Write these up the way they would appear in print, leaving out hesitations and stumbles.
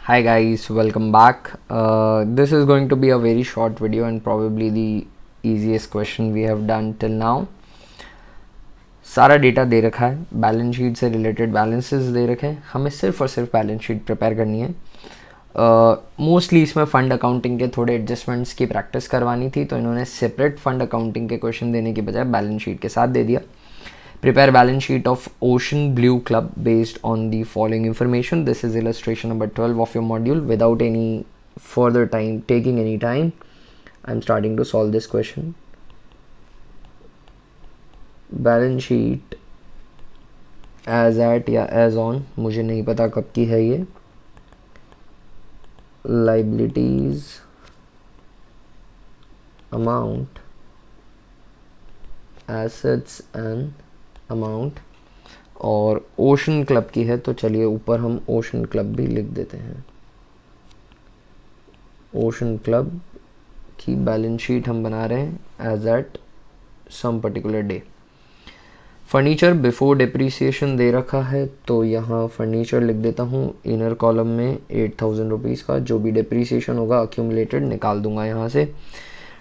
Hi guys, welcome back. This is going to be a very short video and probably the easiest question we have done till now. सारा data दे रखा है, balance sheet से related balances दे रखे हैं, हमें सिर्फ और सिर्फ बैलेंस शीट प्रिपेयर करनी है. मोस्टली इसमें फ़ंड अकाउंटिंग के थोड़े एडजस्टमेंट्स की प्रैक्टिस करवानी थी, तो इन्होंने सेपरेट फ़ंड अकाउंटिंग के क्वेश्चन देने के बजाय बैलेंस शीट के साथ दे दिया. Prepare balance sheet of Ocean Blue Club based on the following information. This is illustration number 12 of your module. Without any further time, taking any time, I'm starting to solve this question. Balance sheet as at या as on, मुझे नहीं पता कब की है ये. Liabilities amount, assets and amount, और ocean club की है, तो चलिए ऊपर हम ओशन क्लब भी लिख देते हैं. ओशन क्लब की बैलेंस शीट हम बना रहे हैं as at some particular day. Furniture before depreciation दे रखा है, तो यहाँ फर्नीचर लिख देता हूँ. इनर कॉलम में 8,000 रुपीज़ का जो भी डिप्रिसिएशन होगा अक्यूमुलेटेड निकाल दूंगा यहाँ से.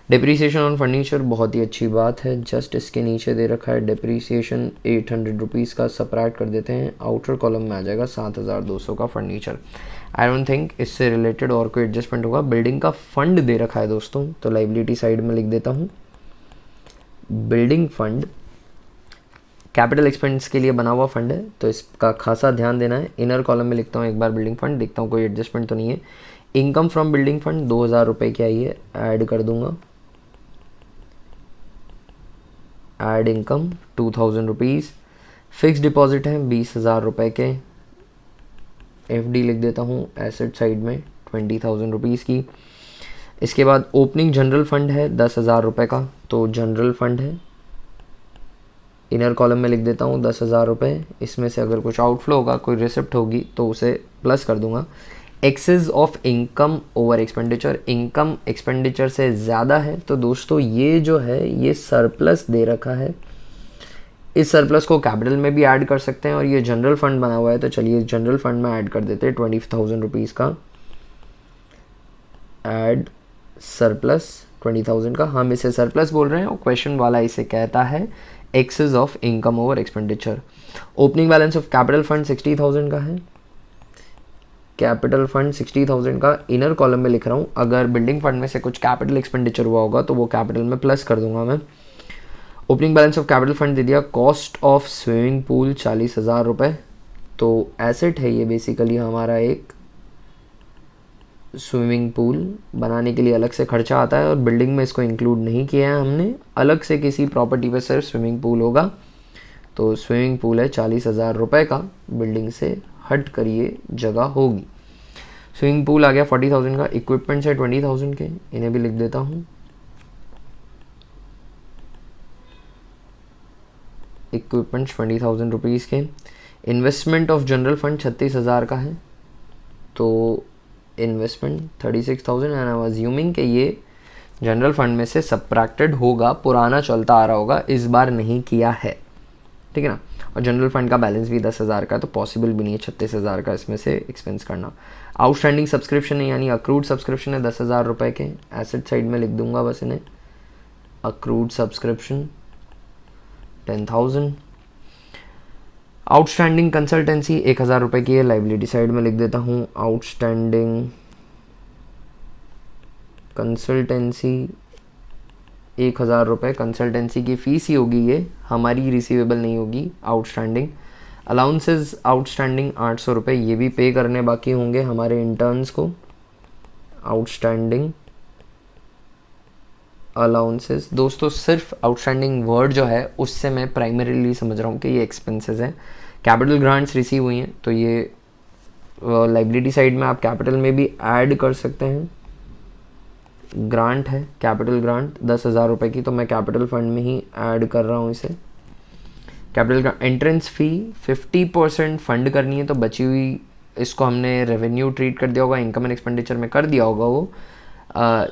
डिप्रीसिएशन ऑन फर्नीचर बहुत ही अच्छी बात है. जस्ट इसके नीचे दे रखा है डिप्रीसिएशन 800 रुपीज़ का, सपरेट कर देते हैं. आउटर कॉलम में आ जाएगा 7,200 का फर्नीचर. आई डोंट थिंक इससे रिलेटेड और कोई एडजस्टमेंट होगा. बिल्डिंग का फंड दे रखा है दोस्तों, तो लाइबिलिटी साइड में लिख देता हूँ बिल्डिंग फंड. कैपिटल एक्सपेंस के लिए बना हुआ फंड है, तो इसका खासा ध्यान देना है. इनर कॉलम में लिखता हूँ एक बार बिल्डिंग फंड, देखता हूँ कोई एडजस्टमेंट तो नहीं है. इनकम फ्रॉम बिल्डिंग फंड 2,000 रुपये की आई है, ऐड कर दूंगा. Add income 2,000 rupees. Fix deposit है 20,000 रुपये के. एफडी लिख देता हूँ एसेट साइड में 20,000 रुपीज़ की. इसके बाद ओपनिंग जनरल फंड है 10,000 रुपये का, तो जनरल फंड है. इनर कॉलम में लिख देता हूँ 10,000 रुपये. इसमें से अगर कुछ आउटफ्लो होगा, कोई रिसिप्ट होगी, तो उसे प्लस कर दूंगा. Excess of income over expenditure, income expenditure से ज़्यादा है, तो दोस्तों ये जो है ये सरप्लस दे रखा है. इस सरप्लस को कैपिटल में भी ऐड कर सकते हैं, और ये जनरल फंड बना हुआ है, तो चलिए जनरल फंड में ऐड कर देते हैं 20,000 रुपीज़ का. ऐड सरप्लस 20,000 का. हम इसे सरप्लस बोल रहे हैं और क्वेश्चन वाला इसे कहता है excess of income over expenditure. Opening balance of capital fund 60,000 का है. कैपिटल फंड 60,000 का इनर कॉलम में लिख रहा हूँ. अगर बिल्डिंग फंड में से कुछ कैपिटल एक्सपेंडिचर हुआ होगा तो वो कैपिटल में प्लस कर दूंगा मैं. Opening balance of capital fund दे दिया. कॉस्ट ऑफ स्विमिंग पूल 40,000 रुपये, तो एसेट है ये बेसिकली हमारा. एक स्विमिंग पूल बनाने के लिए अलग से खर्चा आता है, और बिल्डिंग में इसको इंक्लूड नहीं किया है हमने. अलग से किसी प्रॉपर्टी पर सिर्फ स्विमिंग पूल होगा, तो स्विमिंग पूल है 40,000 रुपये का. बिल्डिंग से हट कर ये जगह होगी. स्विमिंग पूल आ गया 40,000 का. इक्विपमेंट्स है 20,000 के, इन्हें भी लिख देता हूँ. इक्विपमेंट्स 20,000 रुपीज़ के. इन्वेस्टमेंट ऑफ जनरल फंड 36,000 का है, तो investment 36,000. And I was assuming कि ये जनरल फंड में से सब्ट्रैक्टेड होगा, पुराना चलता आ रहा होगा, इस बार नहीं किया है, ठीक है ना. और जनरल फंड का बैलेंस भी 10,000 का है, तो पॉसिबल भी नहीं है 36,000 का इसमें से एक्सपेंस करना. आउटस्टैंडिंग सब्सक्रिप्शन है, यानी अक्रूड सब्सक्रिप्शन है 10,000 रुपये के. एसेट साइड में लिख दूंगा बस इन्हें. Accrued subscription 10,000. आउटस्टैंडिंग कंसल्टेंसी 1,000 रुपये की है. लाइबिलिटी साइड में लिख देता हूँ आउटस्टैंडिंग कंसल्टेंसी 1,000 रुपये. कंसल्टेंसी की फ़ीस ही होगी, ये हमारी रिसीवेबल नहीं होगी. आउटस्टैंडिंग अलाउंसेस आउटस्टैंडिंग 800 रुपये, ये भी पे करने बाकी होंगे हमारे इंटर्न्स को. आउटस्टैंडिंग अलाउंसेस दोस्तों, सिर्फ आउटस्टैंडिंग वर्ड जो है उससे मैं प्राइमरीली समझ रहा हूँ कि ये एक्सपेंसेस हैं. कैपिटल ग्रांट्स रिसीव हुई हैं, तो ये लाइबिलिटी साइड में आप कैपिटल में भी ऐड कर सकते हैं. ग्रांट है, कैपिटल ग्रांट 10,000 रुपये की, तो मैं कैपिटल फंड में ही ऐड कर रहा हूँ इसे. कैपिटल ग्रांट एंट्रेंस फ़ी 50% फंड करनी है, तो बची हुई इसको हमने रेवेन्यू ट्रीट कर दिया होगा, इनकम एंड एक्सपेंडिचर में कर दिया होगा. वो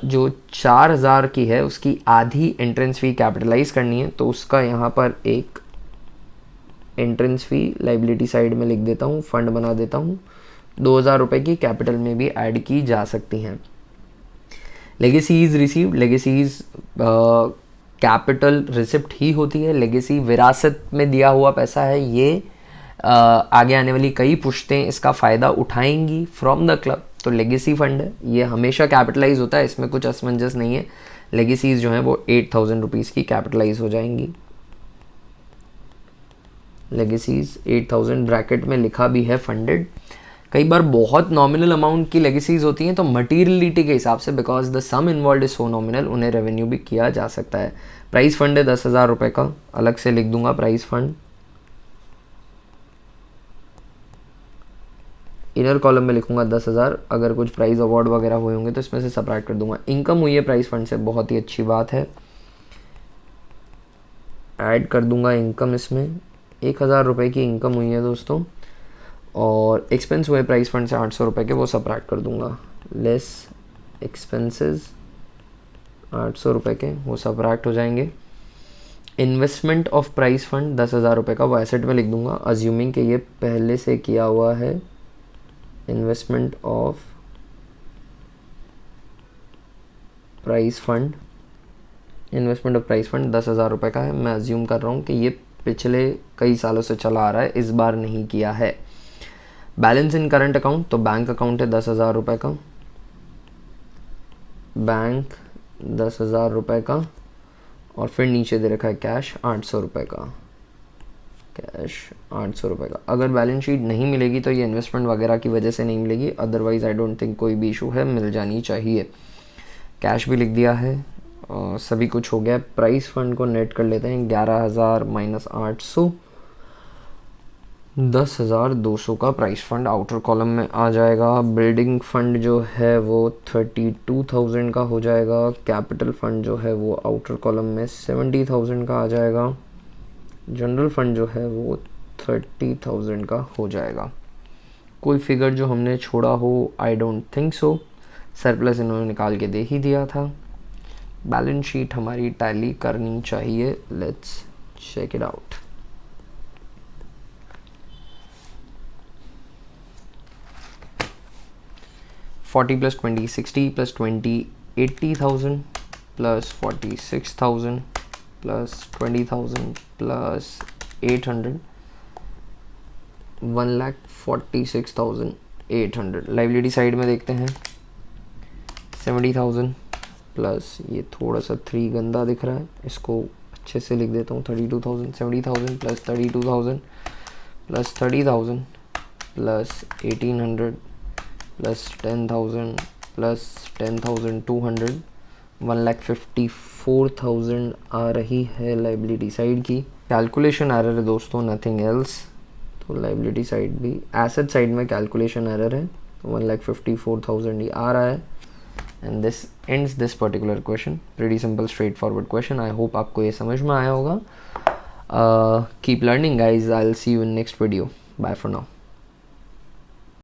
जो 4,000 की है उसकी आधी एंट्रेंस फ़ी कैपिटलाइज करनी है, तो उसका यहाँ पर एक एंट्रेंस फ़ी लाइबिलिटी साइड में लिख देता हूँ, फंड बना देता हूँ ₹2000 की कैपिटल में भी ऐड की जा सकती हैं। Legacies received, legacies capital receipt ही होती है। लेगेसी विरासत में दिया हुआ पैसा है, ये आगे आने वाली कई पुश्तें इसका फ़ायदा उठाएंगी फ्रॉम द क्लब, तो लेगेसी फंड है, ये हमेशा कैपिटलाइज होता है, इसमें कुछ असमंजस नहीं है। लेगेसीज जो हैं वो 8000 रुपीज़ की कैपिटलाइज हो जाएंगी। लेगेसीज 8000 ब्रैकेट में लिखा भी है फंडेड। कई बार बहुत नॉमिनल अमाउंट की लेगेसीज होती हैं, तो मटीरियलिटी के हिसाब से because the sum involve is so nominal, उन्हें रेवेन्यू भी किया जा सकता है। प्राइस फंड है 10,000 रुपये का, अलग से लिख दूंगा प्राइस फंड। इनर कॉलम में लिखूंगा 10,000, अगर कुछ प्राइज़ अवार्ड वगैरह हुए होंगे तो इसमें से सब्ट्रैक्ट कर दूंगा। इनकम हुई है प्राइस फंड से, बहुत ही अच्छी बात है, ऐड कर दूंगा इनकम इसमें। 1000 रुपये की इनकम हुई है दोस्तों, और एक्सपेंस हुए प्राइस फंड से 800 रुपये के, वो सब्ट्रैक्ट कर दूंगा। लेस एक्सपेंसेस 800 रुपये के, वो सब्ट्रैक्ट हो जाएंगे। इन्वेस्टमेंट ऑफ प्राइस फंड 10,000 रुपये का, वो एसेट में लिख दूंगा, अज्यूमिंग कि ये पहले से किया हुआ है। Investment of price fund, investment of price fund 10,000 रुपये का है। मैं अज्यूम कर रहा हूँ कि ये पिछले कई सालों से चला आ रहा है, इस बार नहीं किया है। बैलेंस इन करंट अकाउंट, तो बैंक अकाउंट है 10,000 रुपये का, बैंक 10,000 रुपये का, और फिर नीचे दे रखा है कैश 800 रुपये का, कैश 800 रुपये का। अगर बैलेंस शीट नहीं मिलेगी तो ये इन्वेस्टमेंट वगैरह की वजह से नहीं मिलेगी, अदरवाइज आई डोंट थिंक कोई भी इशू है, मिल जानी चाहिए। कैश भी लिख दिया है, सभी कुछ हो गया। प्राइस फंड को नेट कर लेते हैं, 11,000 माइनस 800, 10,200 का प्राइस फंड आउटर कॉलम में आ जाएगा। बिल्डिंग फंड जो है वो 32,000 का हो जाएगा। कैपिटल फंड जो है वो आउटर कॉलम में 70,000 का आ जाएगा। जनरल फंड जो है वो 30,000 का हो जाएगा। कोई फिगर जो हमने छोड़ा हो, I don't think so. Surplus इन्होंने निकाल के दे ही दिया था। बैलेंस शीट हमारी टैली करनी चाहिए, let's check it out. $40 + $20 $60 + $20 $80,000 + $46,000 + $20,000 + $800 1,46,800। Liability side में देखते हैं, 70,000 प्लस ये थोड़ा सा 3 गंदा दिख रहा है, इसको अच्छे से लिख देता हूँ, 32,000। 70,000 + 32,000 + 30,000 + 1,800 + 10,000 + 10,200 1,54,000 आ रही है लाइबिलिटी साइड की। कैलकुलेशन एरर है दोस्तों, नथिंग एल्स। तो लाइबिलिटी साइड भी, एसेट साइड में कैलकुलेशन एरर है, तो 1,54,000 ही आ रहा है। And this ends this particular question. Pretty simple straight forward question. I hope आपको ये समझ में आया होगा। Keep learning guys, I will see you in next video. Bye for now.